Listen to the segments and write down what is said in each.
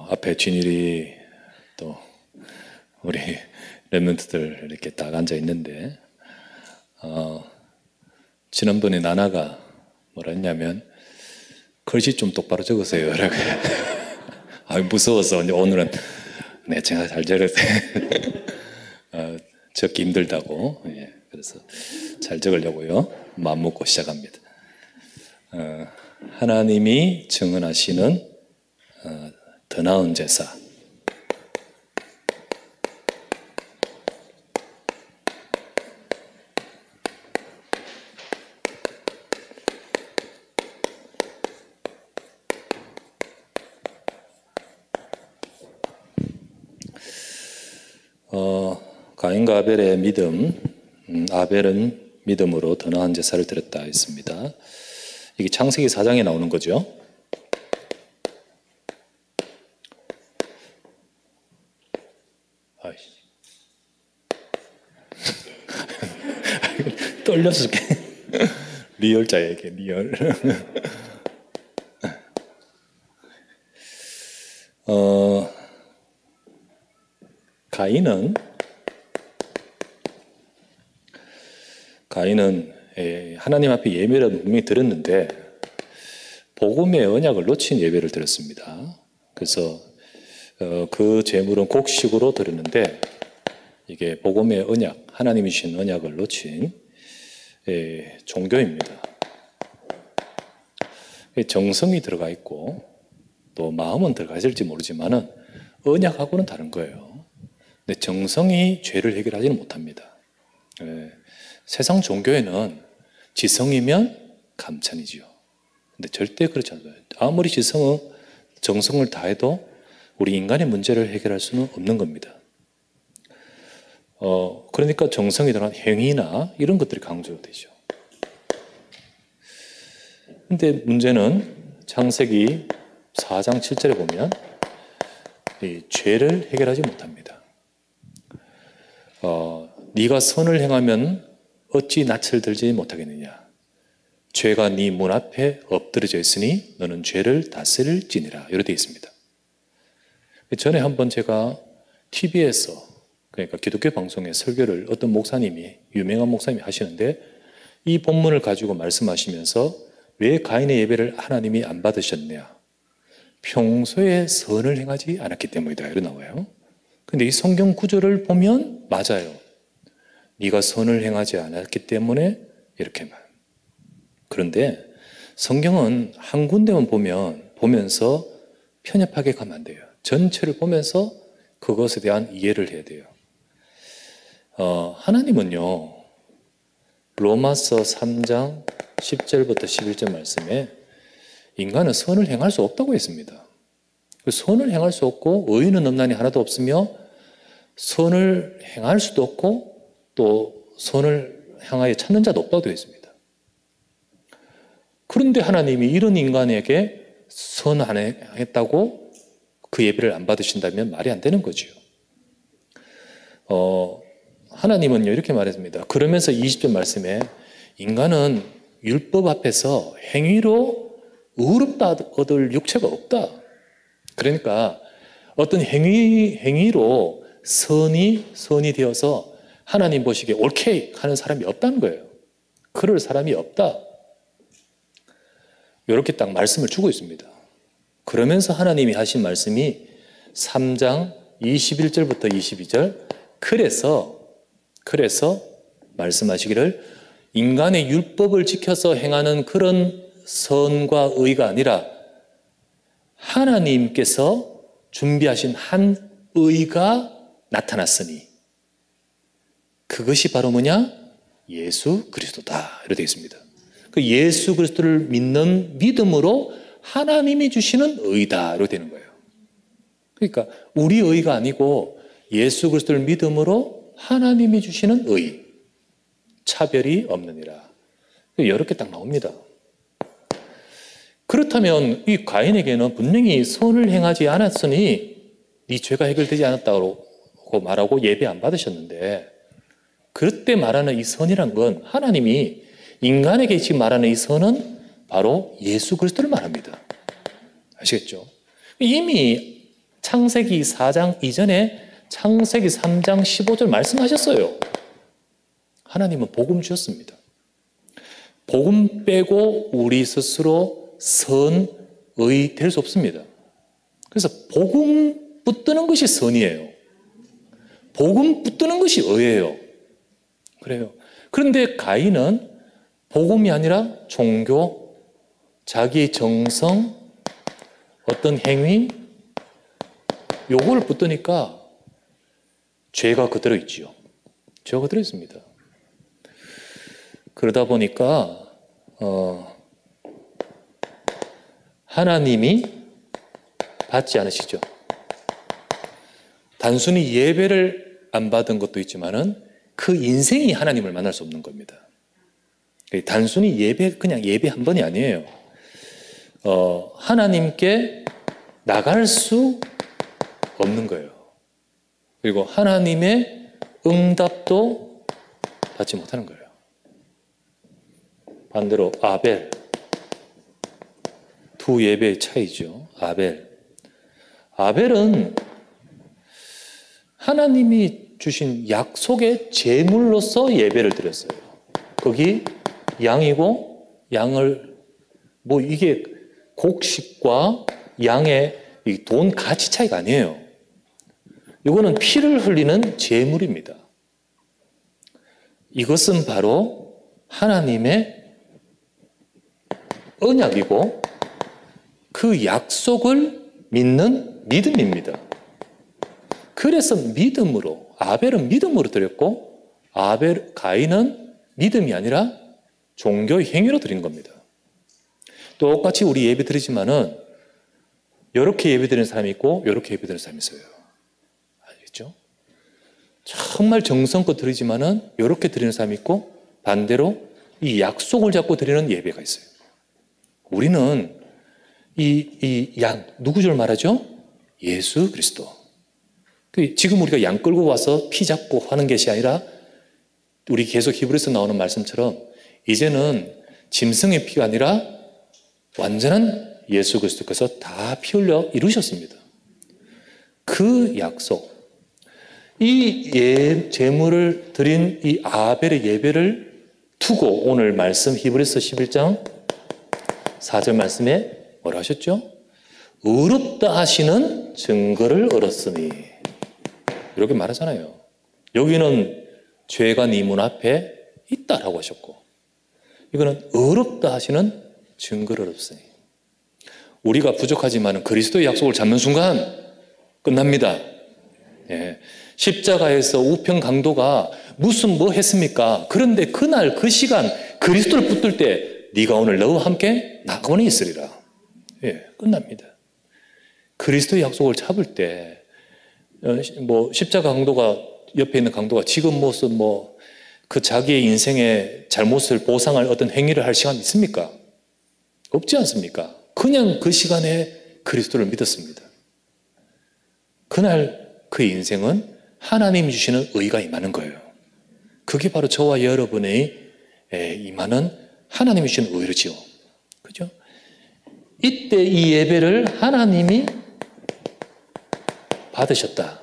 앞에 진일이 또 우리 랩런트들 이렇게 딱 앉아 있는데, 지난번에 나나가 뭐라 했냐면, 글씨 좀 똑바로 적으세요. 라고. 무서워서 오늘은 네, 제가 잘 적었어요. 적기 힘들다고. 예, 그래서 잘 적으려고요. 마음 먹고 시작합니다. 하나님이 증언하시는 더 나은 제사. 가인과 아벨의 믿음, 아벨은 믿음으로 더 나은 제사를 드렸다 했습니다. 이게 창세기 4장에 나오는 거죠. 떨려서 리얼자에게 리얼. 가인은 하나님 앞에 예배를 분명히 드렸는데 복음의 언약을 놓친 예배를 드렸습니다. 그래서 그 제물은 곡식으로 드렸는데 이게 복음의 언약, 하나님이 주신 언약을 놓친 종교입니다. 정성이 들어가 있고 또 마음은 들어가 있을지 모르지만은 언약하고는 다른 거예요. 근데 정성이 죄를 해결하지는 못합니다. 세상 종교에는 지성이면 감찬이지요. 근데 절대 그렇지 않아요. 아무리 정성을 다해도 우리 인간의 문제를 해결할 수는 없는 겁니다. 그러니까 정성이 들어간 행위나 이런 것들이 강조되죠. 근데 문제는 창세기 4장 7절에 보면 이 죄를 해결하지 못합니다. 네가 선을 행하면 어찌 낯을 들지 못하겠느냐. 죄가 네 문 앞에 엎드려져 있으니 너는 죄를 다스릴지니라. 이렇게 되어 있습니다. 전에 한번 제가 TV에서, 그러니까 기독교 방송에 설교를 어떤 목사님이, 유명한 목사님이 하시는데 이 본문을 가지고 말씀하시면서 왜 가인의 예배를 하나님이 안 받으셨냐. 평소에 선을 행하지 않았기 때문이다. 이렇게 나와요. 근데 이 성경 구절을 보면 맞아요. 네가 선을 행하지 않았기 때문에 이렇게 말. 그런데 성경은 한 군데만 보면서 편협하게 가면 안 돼요. 전체를 보면서 그것에 대한 이해를 해야 돼요. 하나님은요, 로마서 3장 10절부터 11절 말씀에 인간은 선을 행할 수 없다고 했습니다. 선을 행할 수 없고 의인은 없나니 하나도 없으며 선을 행할 수도 없고 또 선을 향하여 찾는 자도 없다고 되어 있습니다. 그런데 하나님이 이런 인간에게 선 안 했다고 그 예배를 안 받으신다면 말이 안 되는 거죠. 하나님은요 이렇게 말했습니다. 그러면서 20절 말씀에 인간은 율법 앞에서 행위로 의롭다 얻을 육체가 없다. 그러니까 어떤 행위로 선이 되어서 하나님 보시기에 옳게 하는 사람이 없다는 거예요. 그럴 사람이 없다. 이렇게 딱 말씀을 주고 있습니다. 그러면서 하나님이 하신 말씀이 3장 21절부터 22절 그래서 말씀하시기를 인간의 율법을 지켜서 행하는 그런 선과 의가 아니라 하나님께서 준비하신 한 의가 나타났으니 그것이 바로 뭐냐? 예수 그리스도다. 이렇게 되어 있습니다. 그 예수 그리스도를 믿는 믿음으로 하나님이 주시는 의다. 이렇게 되는 거예요. 그러니까 우리 의가 아니고 예수 그리스도를 믿음으로 하나님이 주시는 의. 차별이 없느니라. 이렇게 딱 나옵니다. 그렇다면 이 가인에게는 분명히 선을 행하지 않았으니 네 죄가 해결되지 않았다고 말하고 예배 안 받으셨는데 그때 말하는 이 선이란 건 하나님이 인간에게 지금 말하는 이 선은 바로 예수 그리스도를 말합니다. 아시겠죠? 이미 창세기 4장 이전에 창세기 3장 15절 말씀하셨어요. 하나님은 복음 주셨습니다. 복음 빼고 우리 스스로 선의 될 수 없습니다. 그래서 복음 붙드는 것이 선이에요. 복음 붙드는 것이 의예요. 그래요. 그런데 가인은 복음이 아니라 종교, 자기 정성, 어떤 행위, 요걸 붙드니까 죄가 그대로 있지요. 죄가 그대로 있습니다. 그러다 보니까 하나님이 받지 않으시죠. 단순히 예배를 안 받은 것도 있지만은 그 인생이 하나님을 만날 수 없는 겁니다. 단순히 그냥 예배 한 번이 아니에요. 하나님께 나갈 수 없는 거예요. 그리고 하나님의 응답도 받지 못하는 거예요. 반대로 아벨, 두 예배의 차이죠. 아벨은 하나님이 주신 약속의 제물로서 예배를 드렸어요. 거기 양이고, 양을 이게 곡식과 양의 이 돈 가치 차이가 아니에요. 이거는 피를 흘리는 제물입니다. 이것은 바로 하나님의 언약이고 그 약속을 믿는 믿음입니다. 그래서 믿음으로, 아벨은 믿음으로 드렸고 가인은 믿음이 아니라 종교의 행위로 드린 겁니다. 똑같이 우리 예배 드리지만은 이렇게 예배 드리는 사람이 있고 이렇게 예배 드리는 사람이 있어요. 알겠죠? 정말 정성껏 드리지만은 이렇게 드리는 사람이 있고 반대로 이 약속을 잡고 드리는 예배가 있어요. 우리는 이 양, 누구 줄 말하죠? 예수 그리스도. 지금 우리가 양 끌고 와서 피 잡고 하는 것이 아니라 우리 계속 히브리서 나오는 말씀처럼 이제는 짐승의 피가 아니라 완전한 예수 그리스도께서 다 피 흘려 이루셨습니다. 그 약속, 이 제물을 드린 이 아벨의 예배를 두고 오늘 말씀 히브리서 11장 4절 말씀에 뭐라 하셨죠? 의롭다 하시는 증거를 얻었으니 이렇게 말하잖아요. 여기는 죄가 네 문 앞에 있다라고 하셨고 이거는 의롭다 하시는 증거를 얻었으니 우리가 부족하지만 그리스도의 약속을 잡는 순간 끝납니다. 예. 십자가에서 우편 강도가 무슨 뭐 했습니까? 그런데 그날 그 시간 그리스도를 붙들 때 네가 오늘 너와 함께 낙원에 있으리라. 예, 끝납니다. 그리스도의 약속을 잡을 때 십자가 강도가 옆에 있는 강도가 지금 무슨 그 자기의 인생의 잘못을 보상할 어떤 행위를 할 시간이 있습니까? 없지 않습니까? 그냥 그 시간에 그리스도를 믿었습니다. 그날 그 인생은 하나님이 주시는 의가 임하는 거예요. 그게 바로 저와 여러분의 임하는 하나님이 주시는 의지요. 그죠? 이때 이 예배를 하나님이 받으셨다.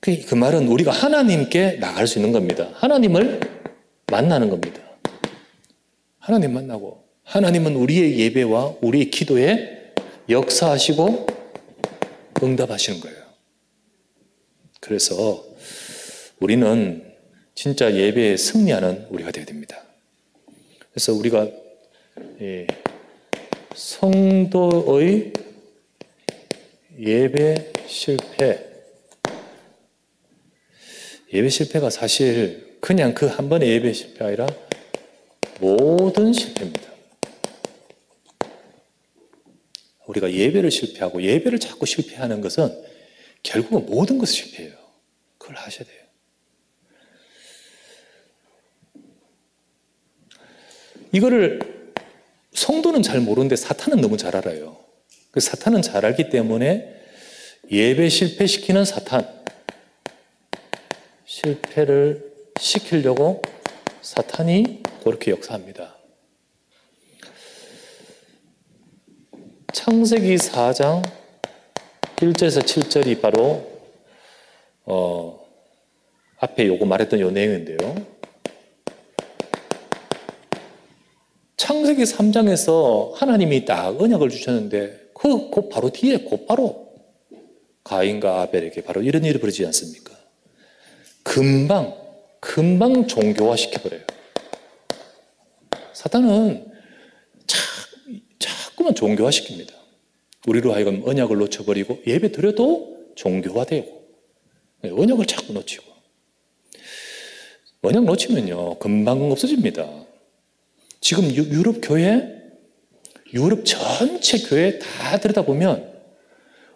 그 말은 우리가 하나님께 나갈 수 있는 겁니다. 하나님을 만나는 겁니다. 하나님 만나고 하나님은 우리의 예배와 우리의 기도에 역사하시고 응답하시는 거예요. 그래서 우리는 진짜 예배에 승리하는 우리가 되어야 됩니다. 그래서 우리가 성도의 예배 실패가 사실 그냥 그 한 번의 예배 실패가 아니라 모든 실패입니다. 우리가 예배를 실패하고 예배를 자꾸 실패하는 것은 결국은 모든 것이 실패해요. 그걸 하셔야 돼요. 이거를 성도는 잘 모르는데 사탄은 너무 잘 알아요. 그 사탄은 잘 알기 때문에 예배 실패시키는 사탄, 실패를 시키려고 사탄이 그렇게 역사합니다. 창세기 4장 1절에서 7절이 바로 앞에 요거 말했던 요 내용인데요. 창세기 3장에서 하나님이 딱 언약을 주셨는데 그 바로 뒤에 곧바로 가인과 아벨에게 바로 이런 일이 벌어지지 않습니까? 금방 종교화 시켜버려요. 사탄은 자꾸만 종교화 시킵니다. 우리로 하여금 언약을 놓쳐버리고 예배 드려도 종교화되고 언약을 자꾸 놓치고 언약 놓치면요 금방 없어집니다. 지금 유럽 전체 교회 다 들여다보면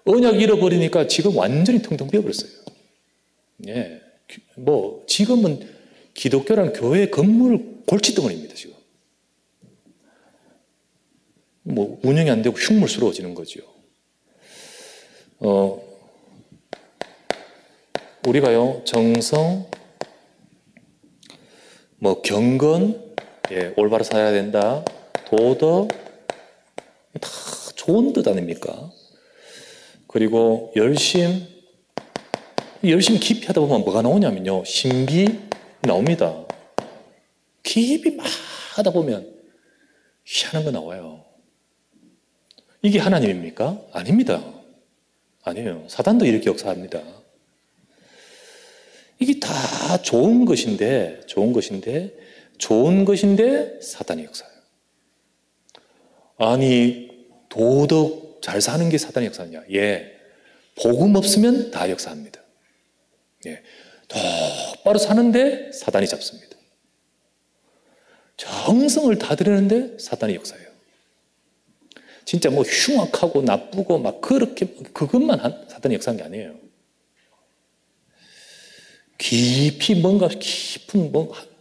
언약 잃어버리니까 지금 완전히 텅텅 비어버렸어요. 예, 지금은 기독교라는 교회 건물 골칫덩어리입니다. 지금 운영이 안 되고 흉물스러워지는 거죠. 우리가요 정성, 경건, 올바로 살아야 된다, 도덕, 다 좋은 뜻 아닙니까? 그리고 열심 깊이 하다 보면 뭐가 나오냐면요 신비 나옵니다. 깊이 막 하다 보면 희한한 거 나와요. 이게 하나님입니까? 아닙니다. 아니에요. 사단도 이렇게 역사합니다. 이게 다 좋은 것인데 사단이 역사해요. 아니 도덕 잘 사는 게 사단의 역사냐? 복음 없으면 다 역사합니다. 똑바로 사는데 사단이 잡습니다. 정성을 다 들이는데 사단이 역사해요. 진짜 흉악하고 나쁘고 그것만 사단이 역사한 게 아니에요. 깊이 깊은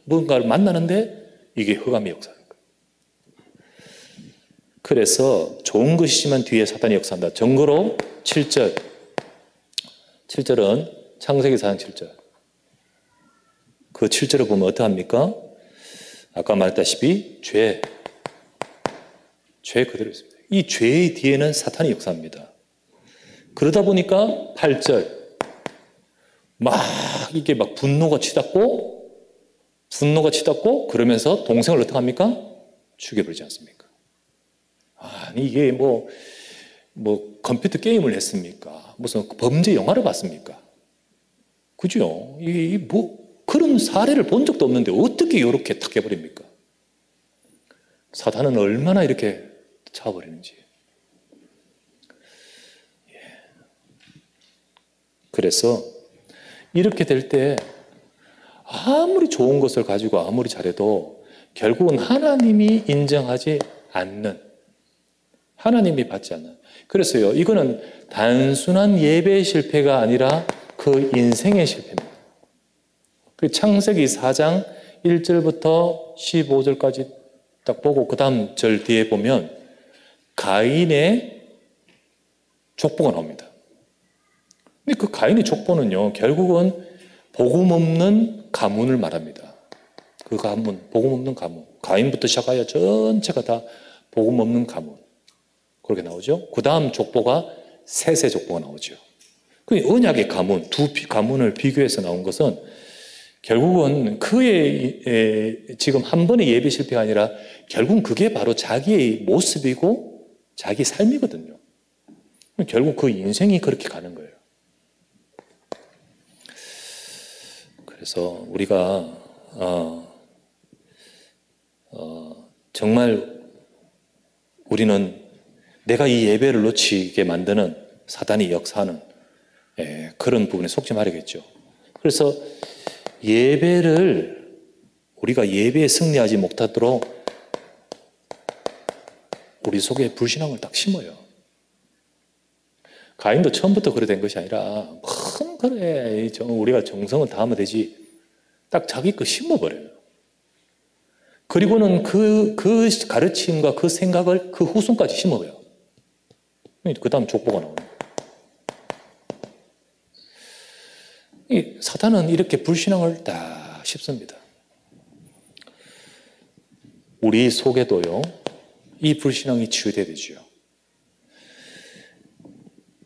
뭔가를 만나는데 이게 흑암의 역사예요. 그래서 좋은 것이지만 뒤에 사단이 역사한다. 정거로 7절은 창세기 4장 7절. 그 7절을 보면 어떠합니까? 아까 말했다시피 죄 그대로 있습니다. 이 죄의 뒤에는 사탄이 역사합니다. 그러다 보니까 8절 이게 분노가 치닫고 그러면서 동생을 어떻게 합니까? 죽여버리지 않습니까? 아니 이게 컴퓨터 게임을 했습니까? 무슨 범죄 영화를 봤습니까? 그죠? 그런 사례를 본 적도 없는데 어떻게 이렇게 탁 해버립니까? 사탄은 얼마나 이렇게 차버리는지. 그래서 이렇게 될 때 아무리 좋은 것을 가지고 아무리 잘해도 결국은 하나님이 인정하지 않는, 하나님이 받지 않는. 그래서요, 이거는 단순한 예배의 실패가 아니라 그 인생의 실패입니다. 그 창세기 4장 1절부터 15절까지 딱 보고 그 다음 절 뒤에 보면 가인의 족보가 나옵니다. 근데 그 가인의 족보는요, 결국은 복음 없는 가문을 말합니다. 그 가문, 복음 없는 가문. 가인부터 시작하여 전체가 다 복음 없는 가문. 그렇게 나오죠. 그 다음 족보가 셋의 족보가 나오죠. 그 언약의 가문, 두 가문을 비교해서 나온 것은 결국은 그의 지금 한 번의 예배 실패가 아니라 결국은 그게 바로 자기의 모습이고 자기 삶이거든요. 결국 그 인생이 그렇게 가는 거예요. 그래서 우리가 정말 우리는 내가 이 예배를 놓치게 만드는 사단이 역사하는 그런 부분에 속지 말아야겠죠. 그래서 우리가 예배에 승리하지 못하도록 우리 속에 불신앙을 딱 심어요. 가인도 처음부터 그래 된 것이 아니라 그래 우리가 정성을 다하면 되지 딱 자기 거 심어버려요. 그리고는 그 가르침과 그 생각을 그 후손까지 심어요. 그 다음 족보가 나오는 거예요. 사탄은 이렇게 불신앙을 다 심습니다. 우리 속에도요 이 불신앙이 치유돼야 되죠.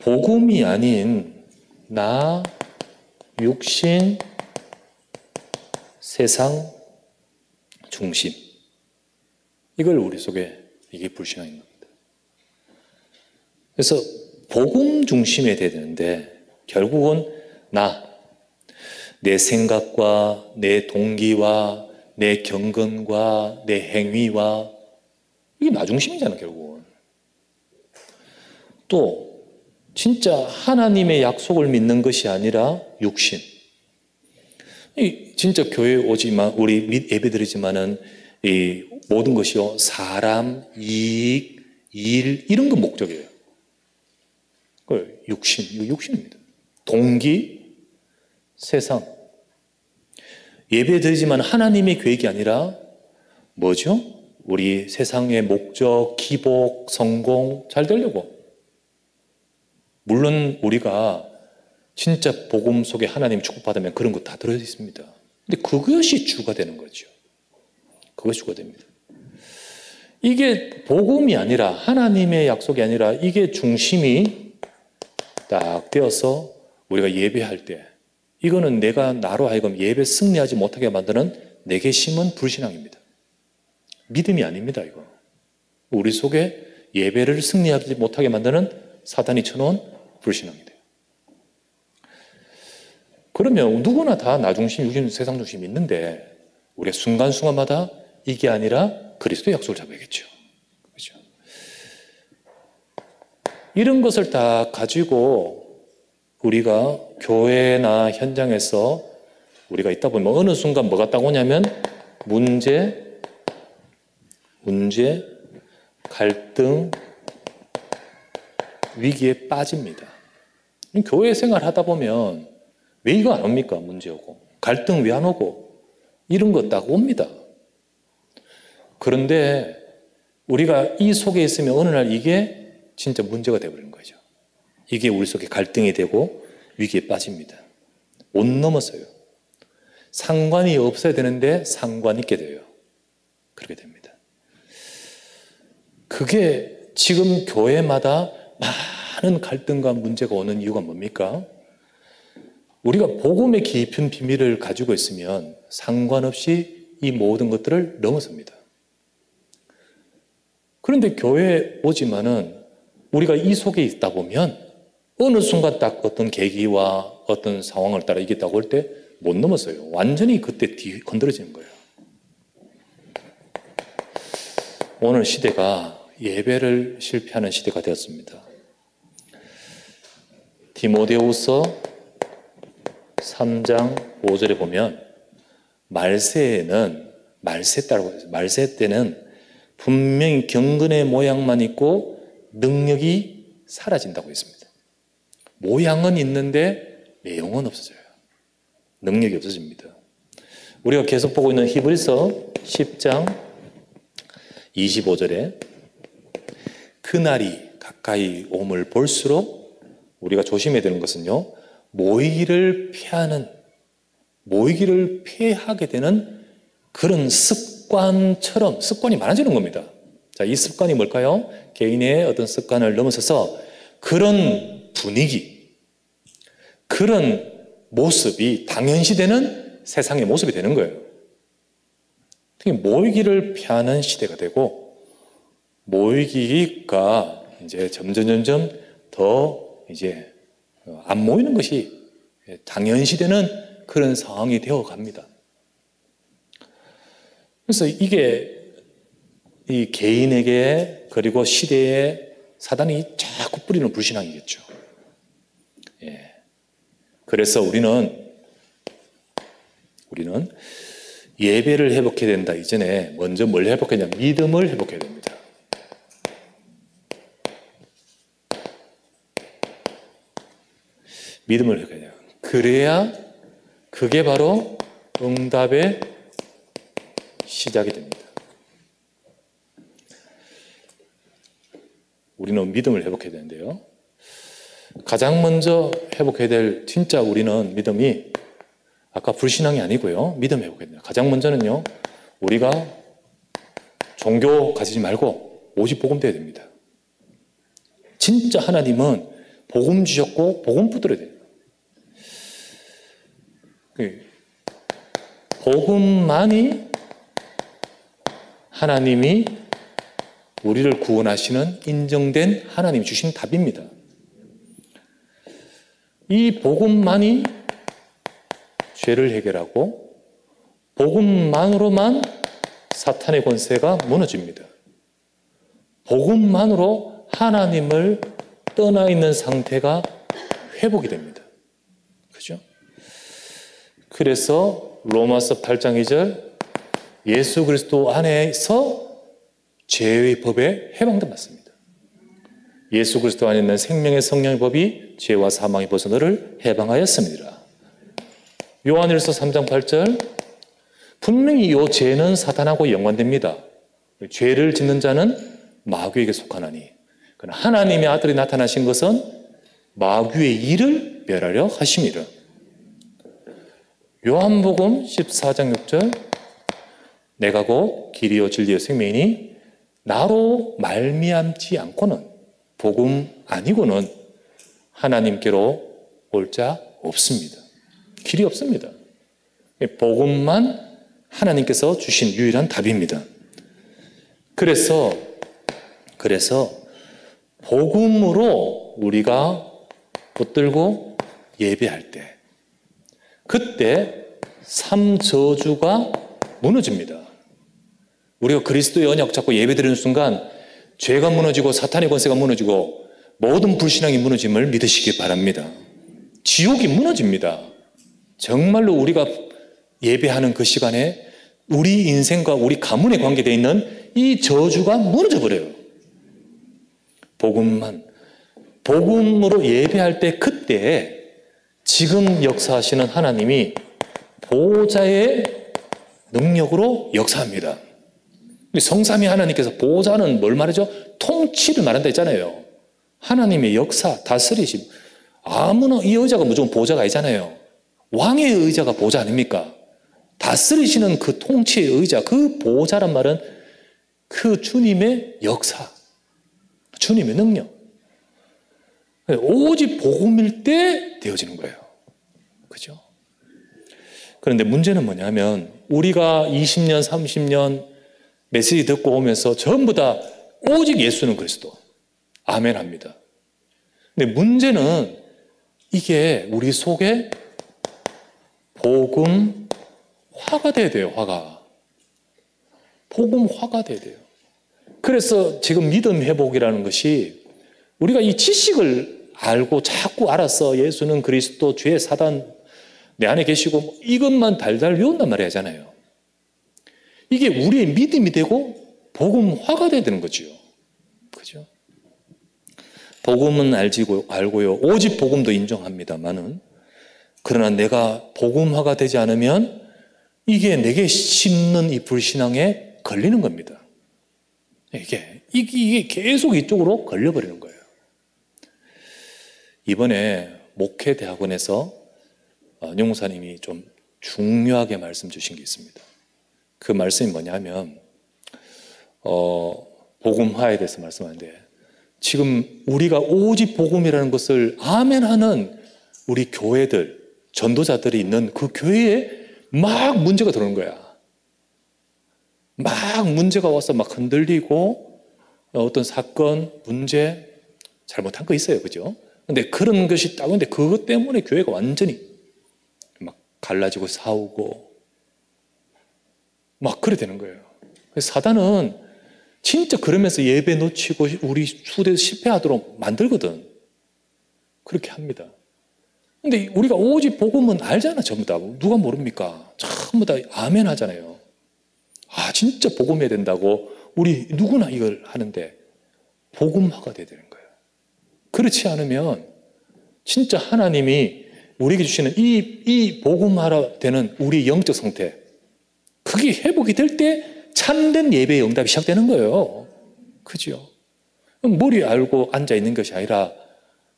복음이 아닌 나, 육신, 세상 중심. 이걸 우리 속에 이게 불신앙인 겁니다. 그래서 복음 중심에 돼야 되는데 결국은 내 생각과 내 동기와 내 경건과 내 행위와 이게 나 중심이잖아 결국은. 또 진짜 하나님의 약속을 믿는 것이 아니라 육신. 진짜 교회에 오지만 우리 예배드리지만은 이 모든 것이요 사람, 이익, 일 이런 건 목적이에요. 그 육신, 이거 육신입니다. 동기, 세상. 예배드리지만 하나님의 계획이 아니라 뭐죠? 우리 세상의 목적, 기복, 성공 잘 되려고. 물론 우리가 진짜 복음 속에 하나님 축복받으면 그런 거 다 들어있습니다. 근데 그것이 주가 되는 거죠. 그것이 주가 됩니다. 이게 복음이 아니라 하나님의 약속이 아니라 이게 중심이 딱 되어서 우리가 예배할 때 이거는 내가 나로 하여금 예배 승리하지 못하게 만드는 내게 심은 불신앙입니다. 믿음이 아닙니다. 이거 우리 속에 예배를 승리하지 못하게 만드는 사단이 쳐놓은 불신앙이 돼요. 그러면 누구나 다 나 중심, 육신, 세상 중심이 있는데 우리가 순간순간마다 이게 아니라 그리스도의 약속을 잡아야겠죠. 그렇죠? 이런 것을 다 가지고 우리가 교회나 현장에서 우리가 있다 보면 어느 순간 뭐가 딱 오냐면 문제, 갈등, 위기에 빠집니다. 교회 생활 하다 보면 왜 이거 안 옵니까? 문제 오고. 갈등 왜 안 오고? 이런 거 딱 옵니다. 그런데 우리가 이 속에 있으면 어느 날 이게 진짜 문제가 되어버리는 거죠. 이게 우리 속에 갈등이 되고 위기에 빠집니다. 못 넘어서요. 상관이 없어야 되는데 상관 있게 돼요. 그렇게 됩니다. 그게 지금 교회마다 많은 갈등과 문제가 오는 이유가 뭡니까? 우리가 복음의 깊은 비밀을 가지고 있으면 상관없이 이 모든 것들을 넘어섭니다. 그런데 교회에 오지만은 우리가 이 속에 있다 보면 어느 순간 딱 어떤 계기와 어떤 상황을 따라 이겼다고 할 때 못 넘어서요. 완전히 그때 건드려지는 거예요. 오늘 시대가 예배를 실패하는 시대가 되었습니다. 디모데후서 3장 5절에 보면 말세 때는 분명히 경건의 모양만 있고 능력이 사라진다고 했습니다. 모양은 있는데 내용은 없어져요. 능력이 없어집니다. 우리가 계속 보고 있는 히브리서 10장 25절에 그날이 가까이 옴을 볼수록 우리가 조심해야 되는 것은요, 모이기를 피하게 되는 그런 습관이 많아지는 겁니다. 자, 이 습관이 뭘까요? 개인의 어떤 습관을 넘어서서 그런 분위기, 그런 모습이 당연시되는 세상의 모습이 되는 거예요. 특히 모이기를 피하는 시대가 되고, 모이기가 이제 점점 더 이제 안 모이는 것이 당연시되는 그런 상황이 되어 갑니다. 그래서 이게 이 개인에게 그리고 시대에 사단이 자꾸 뿌리는 불신앙이겠죠. 예. 그래서 우리는 예배를 회복해야 된다 이전에 먼저 뭘 회복해야 되냐? 믿음을 회복해야 됩니다. 믿음을 회복해야 돼요. 그래야 그게 바로 응답의 시작이 됩니다. 우리는 믿음을 회복해야 되는데요. 가장 먼저 회복해야 될 진짜 우리는 믿음이 아까 불신앙이 아니고요. 믿음 회복해야 됩니다. 가장 먼저는요. 우리가 종교 가지지 말고 오직 복음 돼야 됩니다. 진짜 하나님은 복음 주셨고 복음 붙들어야 돼요. 복음만이 하나님이 우리를 구원하시는 인정된 하나님이 주신 답입니다. 이 복음만이 죄를 해결하고 복음만으로만 사탄의 권세가 무너집니다. 복음만으로 하나님을 떠나 있는 상태가 회복이 됩니다. 그죠? 그래서 로마서 8장 2절 예수 그리스도 안에서 죄의 법에 해방받습니다. 예수 그리스도 안에 있는 생명의 성령의 법이 죄와 사망의 벗어 너를 해방하였습니다. 요한일서 3장 8절 분명히 이 죄는 사탄하고 연관됩니다. 죄를 짓는 자는 마귀에게 속하나니 그러나 하나님의 아들이 나타나신 것은 마귀의 일을 멸하려 하심이라. 요한복음 14장 6절 내가 곧 길이요 진리요 생명이니 나로 말미암지 않고는 복음 아니고는 하나님께로 올 자 없습니다. 길이 없습니다. 복음만 하나님께서 주신 유일한 답입니다. 그래서 복음으로 우리가 붙들고 예배할 때 그때 3저주가 무너집니다. 우리가 그리스도의 언약 잡고 예배드리는 순간 죄가 무너지고 사탄의 권세가 무너지고 모든 불신앙이 무너짐을 믿으시기 바랍니다. 지옥이 무너집니다. 정말로 우리가 예배하는 그 시간에 우리 인생과 우리 가문에 관계되어 있는 이 저주가 무너져 버려요. 복음으로 예배할 때 그때 지금 역사하시는 하나님이 보호자의 능력으로 역사합니다. 성삼위 하나님께서 보호자는 뭘 말하죠? 통치를 말한다 했잖아요. 하나님의 역사, 다스리심. 아무나 이 의자가 무조건 보호자가 아니잖아요. 왕의 의자가 보호자 아닙니까? 다스리시는 그 통치의 의자, 그 보호자란 말은 그 주님의 역사, 주님의 능력. 오직 복음일 때 되어지는 거예요. 그죠? 그런데 문제는 뭐냐면 우리가 20년, 30년 메시지 듣고 오면서 전부 다 오직 예수는 그리스도. 아멘 합니다. 근데 문제는 이게 우리 속에 복음화가 돼야 돼요, 화가. 복음화가 돼야 돼요. 그래서 지금 믿음 회복이라는 것이 우리가 이 지식을 알고 자꾸 알아서 예수는 그리스도, 죄, 사단 내 안에 계시고 이것만 달달 외운단 말이야 하잖아요. 이게 우리의 믿음이 되고 복음화가 돼야 되는 거죠. 그죠? 복음은 알고요. 오직 복음도 인정합니다만은 그러나 내가 복음화가 되지 않으면 이게 내게 심는 이 불신앙에 걸리는 겁니다. 이게 계속 이쪽으로 걸려버리는 거예요. 이번에 목회대학원에서 용사님이 좀 중요하게 말씀 주신 게 있습니다. 그 말씀이 뭐냐면 복음화에 대해서 말씀하는데 지금 우리가 오직 복음이라는 것을 아멘하는 우리 교회들, 전도자들이 있는 그 교회에 막 문제가 들어오는 거야. 막 문제가 와서 막 흔들리고 어떤 사건, 문제 잘못한 거 있어요. 그죠? 근데 그런 것이 있다고 하는데 그것 때문에 교회가 완전히 막 갈라지고 싸우고 막 그래 되는 거예요. 사단은 진짜 그러면서 예배 놓치고 우리 수대 실패하도록 만들거든. 그렇게 합니다. 근데 우리가 오직 복음은 알잖아, 전부 다. 누가 모릅니까? 전부 다 아멘 하잖아요. 아, 진짜 복음해야 된다고 우리 누구나 이걸 하는데 복음화가 돼야 되는 거예요. 그렇지 않으면 진짜 하나님이 우리에게 주시는 이 복음화라 되는 우리 영적 상태, 그게 회복이 될 때 참된 예배의 응답이 시작되는 거예요. 그죠? 머리 알고 앉아 있는 것이 아니라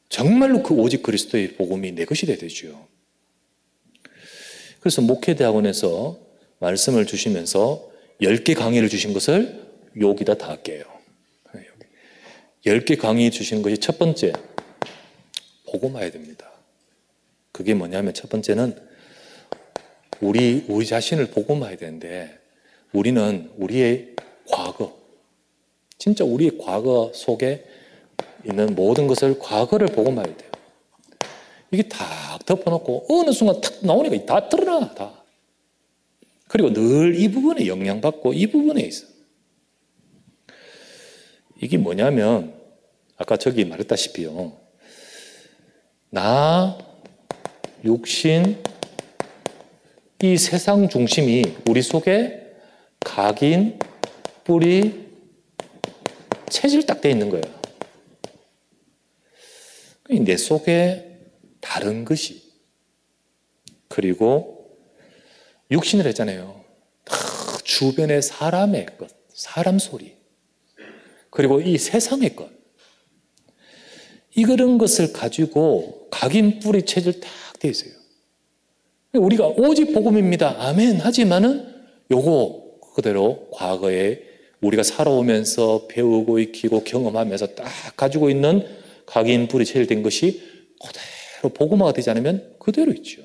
정말로 그 오직 그리스도의 복음이 내 것이 돼야 되죠. 그래서 목회대학원에서 말씀을 주시면서 10개 강의를 주신 것을 여기다 다 할게요. 10개 강의 주신 것이 첫 번째, 복음화해야 됩니다. 그게 뭐냐면 첫 번째는 우리 자신을 복음화해야 되는데 우리는 우리의 과거, 진짜 우리의 과거 속에 있는 모든 것을 과거를 복음화해야 돼요. 이게 다 덮어놓고 어느 순간 탁 나오니까 다 드러나 다. 그리고 늘 이 부분에 영향받고 이 부분에 있어. 이게 뭐냐면 아까 저기 말했다시피요. 나, 육신, 이 세상 중심이 우리 속에 각인, 뿌리, 체질 딱 돼 있는 거예요. 내 속에 다른 것이 그리고 육신을 했잖아요. 주변의 사람의 것, 사람 소리 그리고 이 세상의 것 이런 것을 가지고 각인, 뿌리, 체질 딱 돼 있어요. 우리가 오직 복음입니다. 아멘 하지만은 요거 그대로 과거에 우리가 살아오면서 배우고 익히고 경험하면서 딱 가지고 있는 각인, 뿌리, 체질된 것이 그대로 복음화가 되지 않으면 그대로 있죠.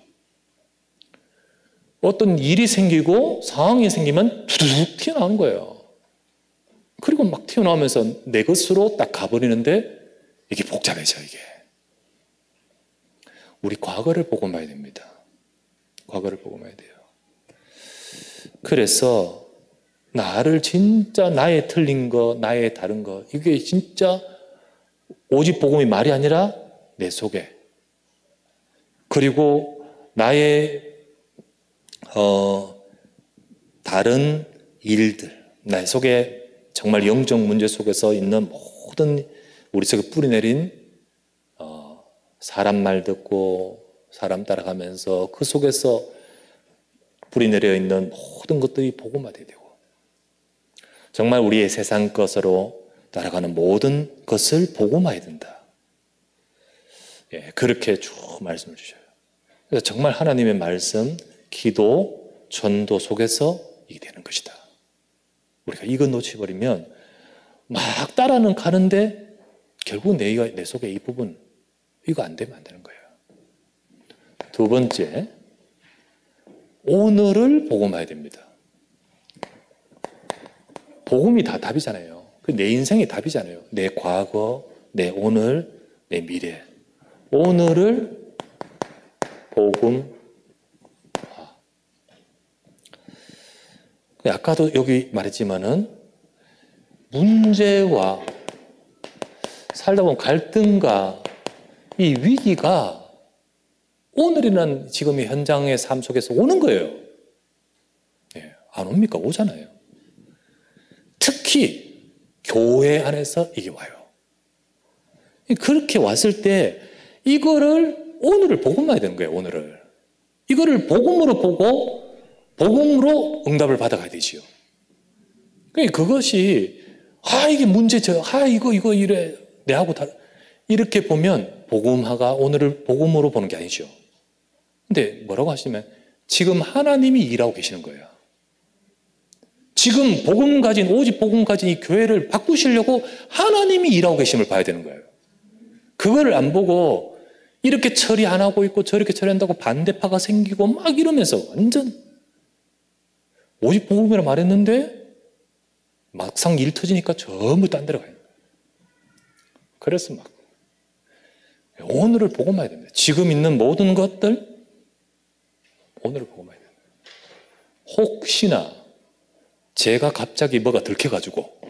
어떤 일이 생기고 상황이 생기면 두둑 튀어나오는 거예요. 그리고 막 튀어나오면서 내 것으로 딱 가버리는데 이게 복잡해져 이게. 우리 과거를 복음화해야 됩니다. 과거를 복음화해야 돼요. 그래서 나를 진짜 나의 틀린 거, 나의 다른 거 이게 진짜 오직 복음이 말이 아니라 내 속에 그리고 나의 다른 일들 내 속에 정말 영적 문제 속에서 있는 모든 우리 속에 뿌리내린 사람 말 듣고 사람 따라가면서 그 속에서 뿌리내려 있는 모든 것들이 복음화돼야 되고 정말 우리의 세상 것으로 따라가는 모든 것을 복음화해야 된다. 예, 그렇게 쭉 말씀을 주셔요. 그래서 정말 하나님의 말씀, 기도, 전도 속에서 이게 되는 것이다. 우리가 이거 놓쳐버리면 막 따라는 가는데 결국 내 속에 이 부분 이거 안 되면 안 되는 거예요. 두 번째, 오늘을 복음화해야 됩니다. 복음이 다 답이잖아요. 내 인생이 답이잖아요. 내 과거, 내 오늘, 내 미래. 오늘을 복음화. 아까도 여기 말했지만은 문제와 살다 보면 갈등과 이 위기가 오늘이라는 지금의 현장의 삶 속에서 오는 거예요. 예, 안 옵니까? 오잖아요. 특히 교회 안에서 이게 와요. 그렇게 왔을 때 이거를 오늘을 복음화해야 되는 거예요. 오늘을. 이거를 복음으로 보고 복음으로 응답을 받아가야 되지요. 그것이 이게 문제 이거 이래 내하고 다 이렇게 보면 복음화가 오늘을 복음으로 보는 게 아니죠. 근데 뭐라고 하시면 지금 하나님이 일하고 계시는 거예요. 지금 복음 가진 오직 복음 가진 이 교회를 바꾸시려고 하나님이 일하고 계심을 봐야 되는 거예요. 그거를 안 보고 이렇게 처리 안 하고 있고 저렇게 처리한다고 반대파가 생기고 막 이러면서 완전 오직 복음이라 말했는데 막상 일 터지니까 전부 딴 데로 가요. 그래서 막 오늘을 복음화해야 됩니다. 지금 있는 모든 것들 오늘을 복음화해야 됩니다. 혹시나 제가 갑자기 뭐가 들켜가지고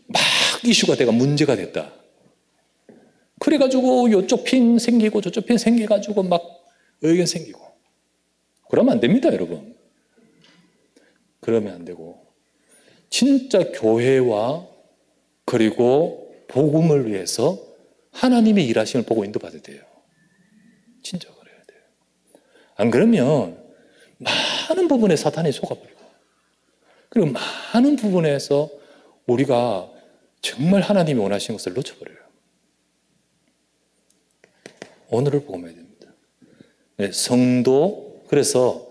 막 이슈가 돼가 문제가 됐다. 그래가지고 이쪽 핀 생기고 저쪽 핀 생겨가지고 막 의견 생기고 그러면 안 됩니다, 여러분. 그러면 안 되고 진짜 교회와 그리고 복음을 위해서 하나님의 일하심을 보고 인도받아야 돼요. 진짜 그래야 돼요. 안 그러면 많은 부분에 사탄이 속아버리고 그리고 많은 부분에서 우리가 정말 하나님이 원하시는 것을 놓쳐버려요. 오늘을 복음해야 됩니다. 네, 성도 그래서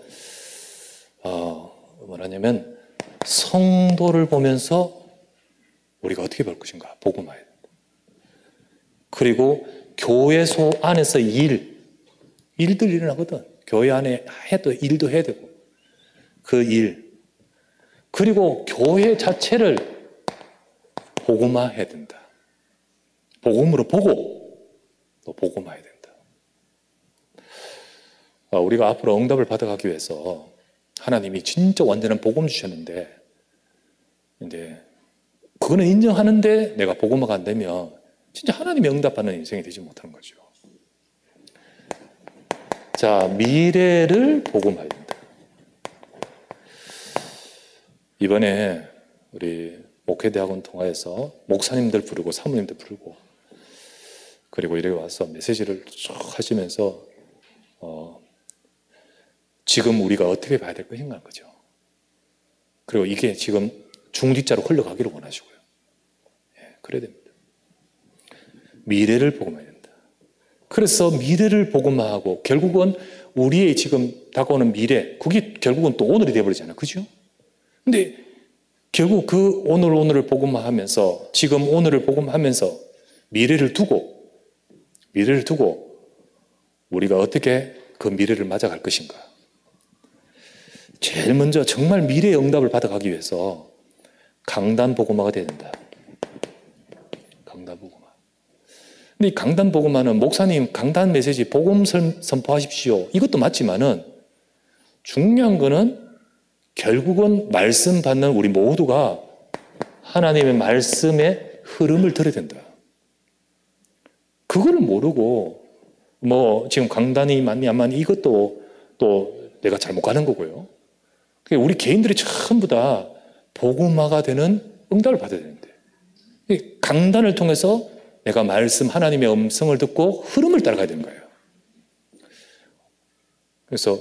뭐라냐면 성도를 보면서 우리가 어떻게 볼 것인가 복음화해야 됩니다. 그리고 교회소 안에서 일들 일어나거든. 교회 안에 일도 해야 되고 그 일, 그리고 교회 자체를 복음화해야 된다. 복음으로 보고 또 복음화해야 된다. 우리가 앞으로 응답을 받아가기 위해서 하나님이 진짜 완전한 복음 주셨는데, 이제 그거는 인정하는데 내가 복음화가 안 되면 진짜 하나님의 응답받는 인생이 되지 못하는 거죠. 자, 미래를 복음화해야 된다. 이번에 우리 목회대학원 통화에서 목사님들 부르고 사모님들 부르고 그리고 이렇게 와서 메시지를 쭉 하시면서 지금 우리가 어떻게 봐야 될 것인가 하는 거죠. 그리고 이게 지금 중직자로 흘러가기를 원하시고요. 예, 그래야 됩니다. 미래를 복음화해야 된다. 그래서 미래를 복음화하고 결국은 우리의 지금 다가오는 미래, 그게 결국은 또 오늘이 되어버리잖아요. 그죠? 근데 결국 그 오늘을 복음화하면서 지금 오늘을 복음화하면서 미래를 두고 우리가 어떻게 그 미래를 맞아갈 것인가. 제일 먼저 정말 미래의 응답을 받아가기 위해서 강단 복음화가 돼야 된다. 강단 복음화. 근데 이 강단 복음화는 목사님 강단 메시지 복음 선포하십시오. 이것도 맞지만은 중요한 거는 결국은 말씀 받는 우리 모두가 하나님의 말씀의 흐름을 들어야 된다. 그걸 모르고 지금 강단이 맞니 안 맞니 이것도 또 내가 잘못 가는 거고요. 우리 개인들이 전부 다 복음화가 되는 응답을 받아야 되는데 강단을 통해서 내가 말씀 하나님의 음성을 듣고 흐름을 따라가야 되는 거예요. 그래서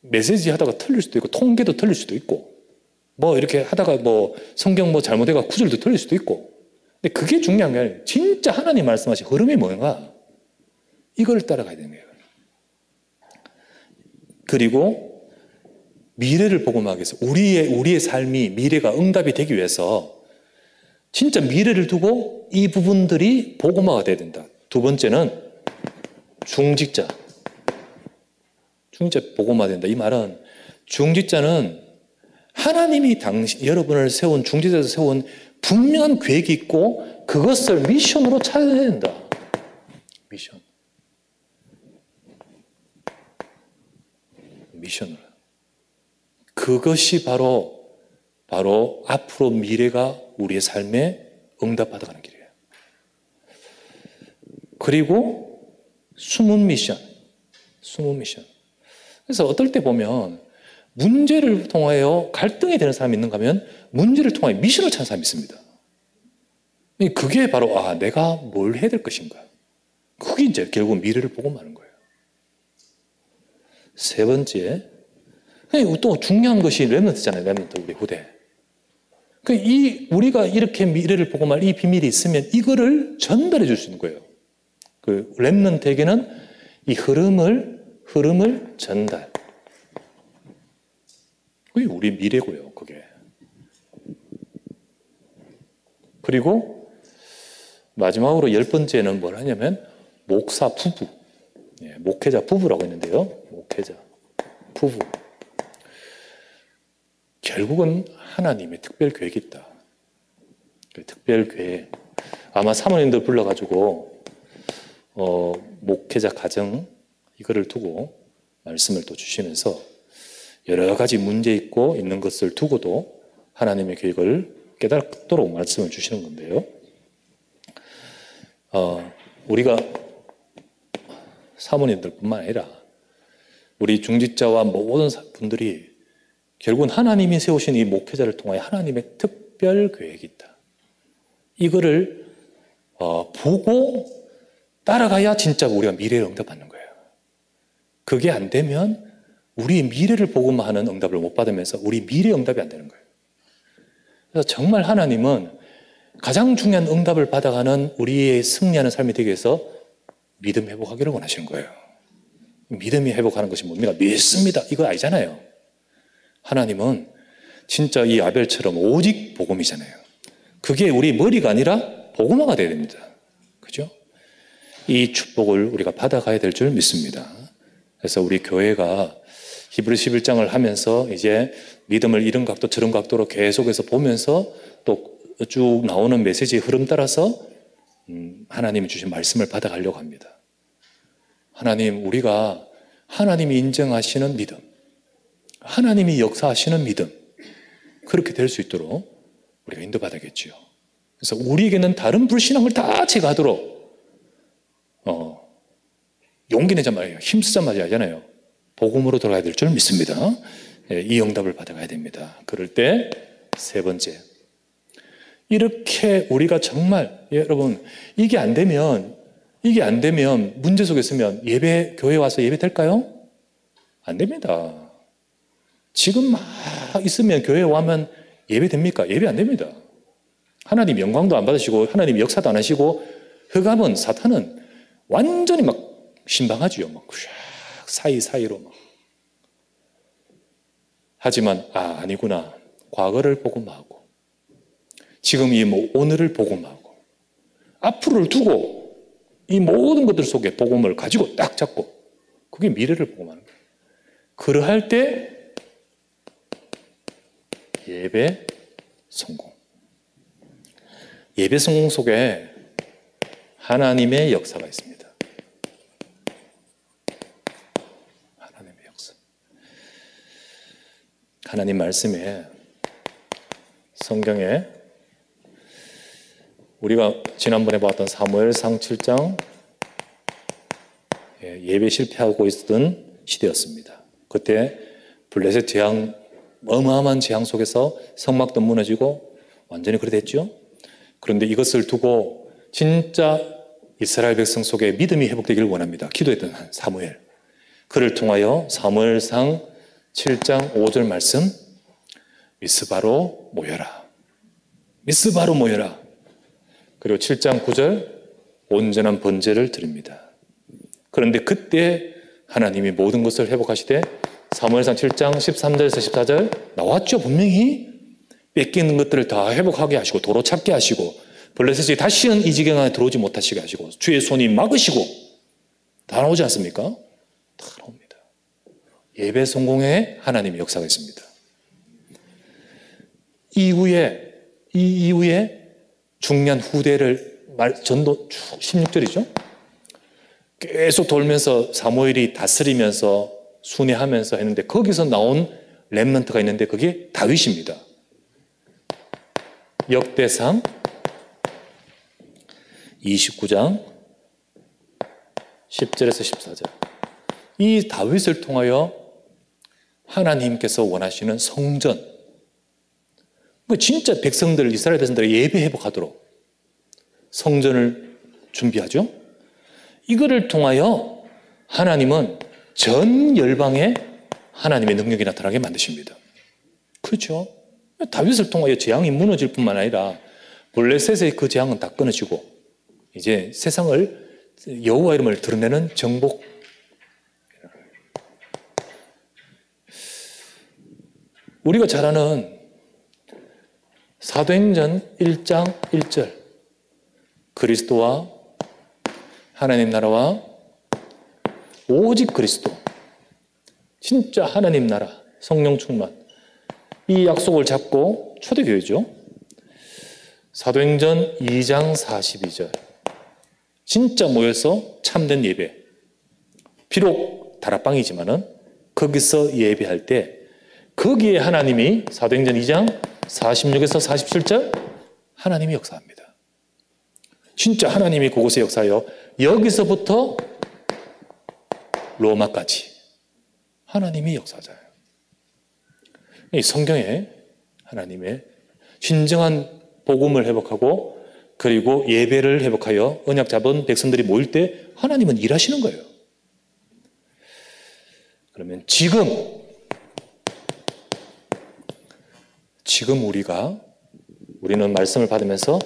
메시지 하다가 틀릴 수도 있고 통계도 틀릴 수도 있고 이렇게 하다가 성경 잘못해가 구절도 틀릴 수도 있고, 근데 그게 중요한 게 아니에요. 진짜 하나님 말씀하신 흐름이 뭔가 이걸 따라가야 되는 거예요. 그리고 미래를 복음하기 위해서 우리의 삶이 미래가 응답이 되기 위해서 진짜 미래를 두고 이 부분들이 복음화가 돼야 된다. 두 번째는 중직자 복음화 된다. 이 말은 중직자는 하나님이 여러분을 세운 중직자에서 세운 분명한 계획이 있고 그것을 미션으로 찾아야 된다. 미션으로. 그것이 바로 앞으로 미래가 우리의 삶에 응답받아가는 길이에요. 그리고 숨은 미션. 그래서 어떨 때 보면 문제를 통하여 갈등이 되는 사람이 있는가 하면 문제를 통하여 미션을 찾는 사람이 있습니다. 그게 바로 내가 뭘 해야 될 것인가. 그게 이제 결국 미래를 복음하는 거예요. 세 번째, 또 중요한 것이 렘넌트잖아요. 렘넌트 우리 후대. 우리가 이렇게 미래를 복음할 이 비밀이 있으면 이거를 전달해 줄 수 있는 거예요. 그 렘넌트에게는 이 흐름을 전달. 그게 우리 미래고요. 그게. 그리고 마지막으로 10번째는 뭘 하냐면 목사 부부. 목회자 부부라고 했는데요. 목회자 부부. 결국은 하나님의 특별 계획이 있다. 특별 계획. 아마 사모님들 불러가지고 목회자 가정 이거를 두고 말씀을 또 주시면서 여러 가지 문제 있고 있는 것을 두고도 하나님의 계획을 깨닫도록 말씀을 주시는 건데요. 우리가 사모님들뿐만 아니라 우리 중직자와 모든 분들이 결국은 하나님이 세우신 이 목회자를 통하여 하나님의 특별 계획이 있다. 이거를 보고 따라가야 진짜 우리가 미래를 응답받는 거예요. 그게 안 되면 우리 미래를 복음화하는 응답을 못 받으면서 우리 미래 응답이 안 되는 거예요. 그래서 정말 하나님은 가장 중요한 응답을 받아가는 우리의 승리하는 삶이 되기 위해서 믿음 회복하기를 원하시는 거예요. 믿음이 회복하는 것이 뭡니까? 믿습니다. 이거 아니잖아요. 하나님은 진짜 이 아벨처럼 오직 복음이잖아요. 그게 우리 머리가 아니라 복음화가 돼야 됩니다. 그죠? 이 축복을 우리가 받아가야 될 줄 믿습니다. 그래서 우리 교회가 히브리서 11장을 하면서 이제 믿음을 이런 각도 저런 각도로 계속해서 보면서 또 쭉 나오는 메시지의 흐름 따라서 하나님이 주신 말씀을 받아가려고 합니다. 하나님, 우리가 하나님이 인정하시는 믿음, 하나님이 역사하시는 믿음, 그렇게 될 수 있도록 우리가 인도받아야겠지요. 그래서 우리에게는 다른 불신앙을 다 제거하도록 용기 내자 말이에요. 힘쓰자 말이 하잖아요. 복음으로 돌아가야 될 줄 믿습니다. 이 응답을 받아가야 됩니다. 그럴 때 세 번째, 이렇게 우리가 정말 여러분 이게 안 되면 문제 속에 있으면 교회 와서 예배 될까요? 안 됩니다. 지금 막 있으면 교회에 와면 예배 됩니까? 예배 안 됩니다. 하나님 영광도 안 받으시고 하나님 역사도 안 하시고 흑암은 사탄은 완전히 막 신방하지요. 막 사이사이로 막. 하지만 아니구나. 과거를 복음하고 지금 이 오늘을 복음하고 앞으로를 두고 이 모든 것들 속에 복음을 가지고 딱 잡고 그게 미래를 복음하는 거예요. 그러할 때 예배 성공. 예배 성공 속에 하나님의 역사가 있습니다. 하나님의 역사. 하나님 말씀에 성경에 우리가 지난번에 봤던 사무엘상 7장 예배 실패하고 있었던 시대였습니다. 그때 블레셋 재앙, 어마어마한 재앙 속에서 성막도 무너지고 완전히 그래 됐죠. 그런데 이것을 두고 진짜 이스라엘 백성 속에 믿음이 회복되기를 원합니다. 기도했던 사무엘. 그를 통하여 사무엘상 7장 5절 말씀, 미스바로 모여라. 미스바로 모여라. 그리고 7장 9절, 온전한 번제를 드립니다. 그런데 그때 하나님이 모든 것을 회복하시되 사무엘상 7장 13절에서 14절 나왔죠. 분명히 뺏기는 것들을 다 회복하게 하시고 도로 찾게 하시고 블레셋이 다시는 이 지경 안에 들어오지 못하시게 하시고 주의 손이 막으시고 다 나오지 않습니까? 다 나옵니다. 예배 성공에 하나님의 역사가 있습니다. 이 이후에 중요한 후대를 전도 16절이죠. 계속 돌면서 사무엘이 다스리면서 순회하면서 했는데 거기서 나온 렘넌트가 있는데 그게 다윗입니다. 역대상 29장 10절에서 14절. 이 다윗을 통하여 하나님께서 원하시는 성전, 진짜 백성들, 이스라엘 백성들이 예배 회복하도록 성전을 준비하죠. 이거를 통하여 하나님은 전 열방에 하나님의 능력이 나타나게 만드십니다. 그렇죠? 다윗을 통하여 재앙이 무너질 뿐만 아니라 블레셋의 그 재앙은 다 끊어지고 이제 세상을 여호와 이름을 드러내는 정복. 우리가 잘 아는 사도행전 1장 1절, 그리스도와 하나님 나라와 오직 그리스도, 진짜 하나님 나라, 성령 충만, 이 약속을 잡고 초대교회죠. 사도행전 2장 42절, 진짜 모여서 참된 예배, 비록 다락방이지만은 거기서 예배할 때 거기에 하나님이 사도행전 2장 46에서 47절 하나님이 역사합니다. 진짜 하나님이 그곳에 역사하여 여기서부터 로마까지 하나님이 역사하잖아요. 이 성경에 하나님의 진정한 복음을 회복하고 그리고 예배를 회복하여 언약 잡은 백성들이 모일 때 하나님은 일하시는 거예요. 그러면 지금 우리는 말씀을 받으면서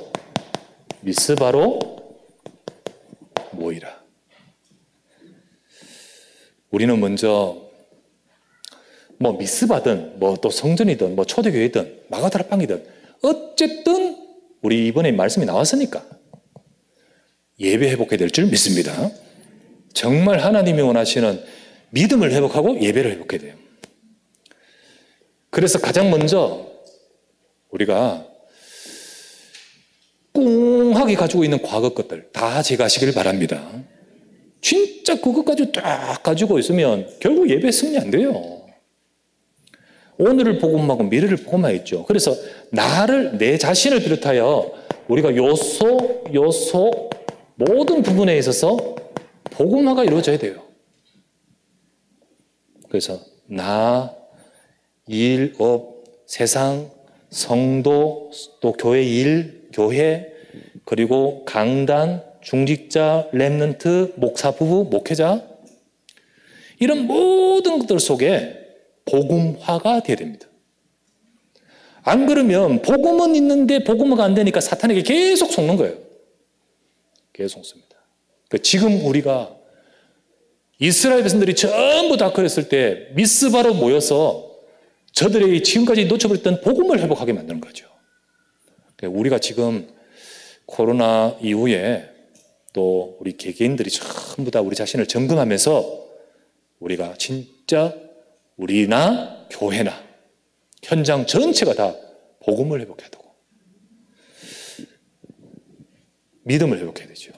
미스바로 모이라. 우리는 먼저 미스바든 또 성전이든 초대교회든 마가다락방이든 어쨌든 우리 이번에 말씀이 나왔으니까 예배 회복해야 될 줄 믿습니다. 정말 하나님이 원하시는 믿음을 회복하고 예배를 회복해야 돼요. 그래서 가장 먼저 우리가 꽁하게 가지고 있는 과거 것들 다 제거하시길 바랍니다. 진짜 그것까지 딱 가지고 있으면 결국 예배 승리 안 돼요. 오늘을 복음하고 미래를 복음하겠죠. 그래서 내 자신을 비롯하여 우리가 요소 모든 부분에 있어서 복음화가 이루어져야 돼요. 그래서 일, 업, 세상, 성도, 또 교회 일, 교회, 그리고 강단, 중직자, 렘넌트, 목사 부부, 목회자 이런 모든 것들 속에 복음화가 돼야 됩니다. 안 그러면 복음은 있는데 복음화가 안 되니까 사탄에게 계속 속는 거예요. 계속 속습니다. 그러니까 지금 우리가 이스라엘 백성들이 전부 다 그랬을 때 미스바로 모여서 저들이 지금까지 놓쳐버렸던 복음을 회복하게 만드는 거죠. 그러니까 우리가 지금 코로나 이후에 또 우리 개개인들이 전부 다 우리 자신을 점검하면서 우리가 진짜 우리나 교회나 현장 전체가 다 복음을 회복해야 되고 믿음을 회복해야 되죠.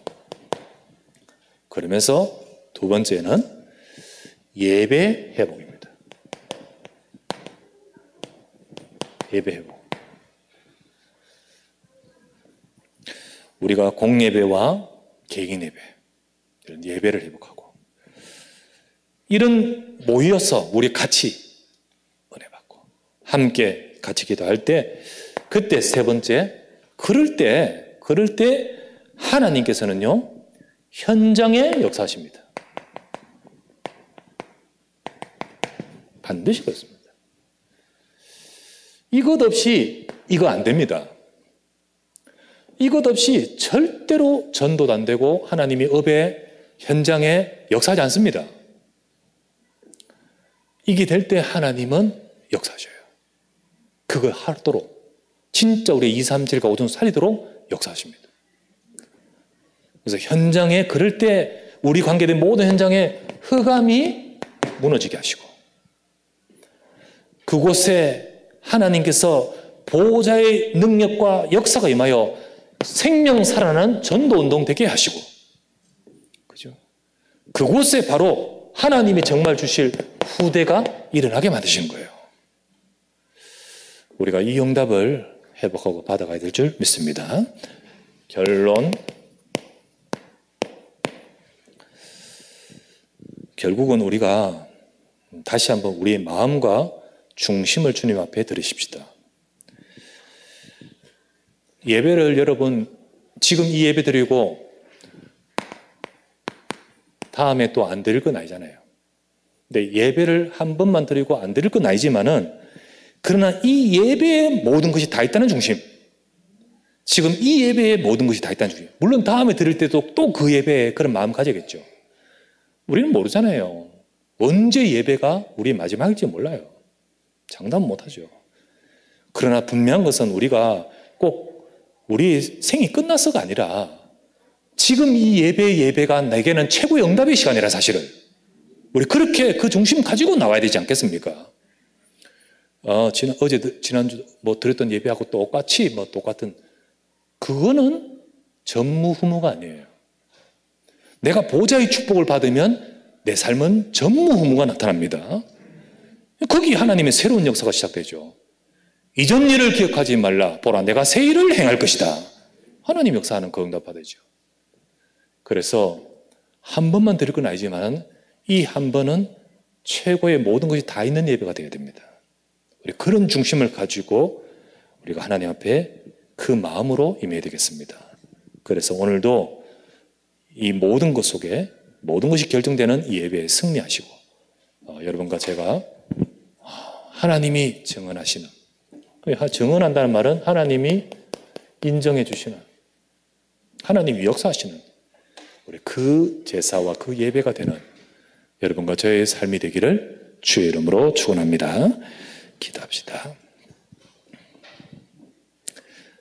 그러면서 두 번째는 예배 회복입니다. 예배 회복. 우리가 공예배와 개인 예배, 이런 예배를 회복하고 이런 모여서 우리 같이 은혜 받고 함께 같이 기도할 때 그때 세 번째 그럴 때 하나님께서는요 현장에 역사하십니다. 반드시 그렇습니다. 이것 없이 이거 안 됩니다. 이것 없이 절대로 전도도 안 되고 하나님이 업의 현장에 역사하지 않습니다. 이게 될 때 하나님은 역사하셔요. 그걸 하도록 진짜 우리 2, 3, 7과 5종 살리도록 역사하십니다. 그래서 현장에 그럴 때 우리 관계된 모든 현장에 흑암이 무너지게 하시고 그곳에 하나님께서 보호자의 능력과 역사가 임하여 생명 살아나는 전도운동 되게 하시고 그죠? 그곳에 바로 하나님이 정말 주실 후대가 일어나게 만드시는 거예요. 우리가 이 응답을 회복하고 받아가야 될 줄 믿습니다. 결론 결국은 우리가 다시 한번 우리의 마음과 중심을 주님 앞에 드리십시다. 예배를 여러분 지금 이 예배 드리고 다음에 또 안 드릴 건 아니잖아요. 근데 예배를 한 번만 드리고 안 드릴 건 아니지만은 그러나 이 예배에 모든 것이 다 있다는 중심, 지금 이 예배에 모든 것이 다 있다는 중심. 물론 다음에 드릴 때도 또 그 예배에 그런 마음 가져야겠죠. 우리는 모르잖아요. 언제 예배가 우리의 마지막일지 몰라요. 장담 못하죠. 그러나 분명한 것은 우리가 꼭 우리 생이 끝나서가 아니라 지금 이 예배가 내게는 최고의 응답의 시간이라 사실은 우리 그렇게 그 중심 가지고 나와야 되지 않겠습니까? 지난주 드렸던 예배하고 똑같이 똑같은 그거는 전무후무가 아니에요. 내가 보좌의 축복을 받으면 내 삶은 전무후무가 나타납니다. 거기 하나님의 새로운 역사가 시작되죠. 이전 일을 기억하지 말라. 보라, 내가 새 일을 행할 것이다. 하나님 역사하는 그 응답 받으죠. 그래서 한 번만 드릴 건 아니지만 이 한 번은 최고의 모든 것이 다 있는 예배가 되어야 됩니다. 우리 그런 중심을 가지고 우리가 하나님 앞에 그 마음으로 임해야 되겠습니다. 그래서 오늘도 이 모든 것 속에 모든 것이 결정되는 이 예배에 승리하시고 여러분과 제가 하나님이 증언하시는, 증언한다는 말은 하나님이 인정해 주시는, 하나님이 역사하시는 우리 그 제사와 그 예배가 되는 여러분과 저의 삶이 되기를 주의 이름으로 축원합니다. 기도합시다.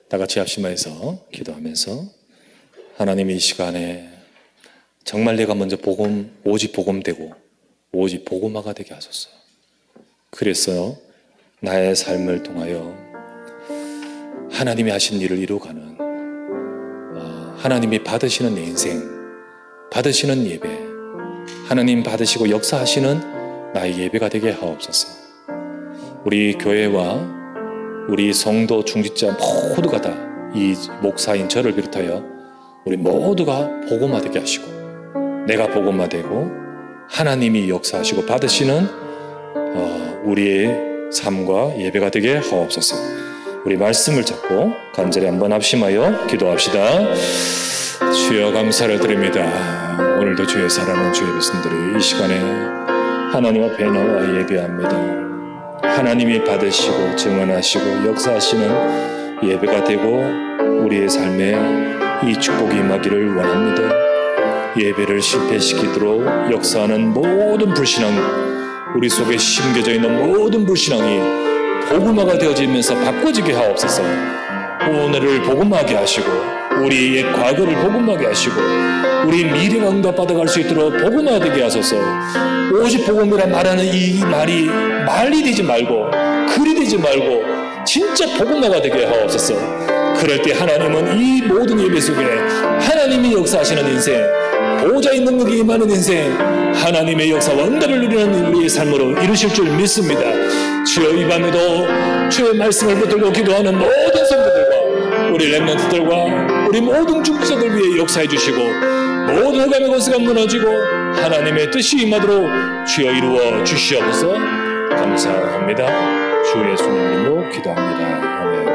다 같이 합심하여서 기도하면서 하나님 이 시간에 정말 내가 먼저 오직 복음되고 오직 복음화가 되게 하소서. 그래서 나의 삶을 통하여 하나님이 하신 일을 이루어가는 하나님이 받으시는 내 인생, 받으시는 예배, 하나님 받으시고 역사하시는 나의 예배가 되게 하옵소서. 우리 교회와 우리 성도 중직자 모두가 다 이 목사인 저를 비롯하여 우리 모두가 복음화되게 하시고 내가 복음화되고 하나님이 역사하시고 받으시는 우리의 삶과 예배가 되게 하옵소서. 우리 말씀을 잡고 간절히 한번 합심하여 기도합시다. 주여 감사를 드립니다. 오늘도 주의 사랑하는 주의 백성들이 이 시간에 하나님 앞에 나와 예배합니다. 하나님이 받으시고 증언하시고 역사하시는 예배가 되고 우리의 삶에 이 축복이 임하기를 원합니다. 예배를 실패시키도록 역사하는 모든 불신앙, 우리 속에 심겨져 있는 모든 불신앙이 복음화가 되어지면서 바꿔지게 하옵소서. 오늘을 복음화하게 하시고 우리 옛 과거를 복음화하게 하시고 우리 미래가 응답받아갈 수 있도록 복음화되게 하소서. 오직 복음이라 말하는 이 말이 말이 되지 말고 글이 되지 말고 진짜 복음화가 되게 하옵소서. 그럴 때 하나님은 이 모든 예배 속에 하나님이 역사하시는 인생, 보호자의 능력이 임하는 인생, 하나님의 역사와 응답을 누리는 우리의 삶으로 이루실 줄 믿습니다. 주여 이 밤에도 주의 말씀을 붙들고 기도하는 모든 성도들과 우리 렘넌트들과 우리 모든 중직자들 위해 역사해 주시고 모든 흑암의 권세가 무너지고 하나님의 뜻이 임하도록 주여 이루어 주시옵소서. 감사합니다. 주 예수님 이름으로 기도합니다. 아멘.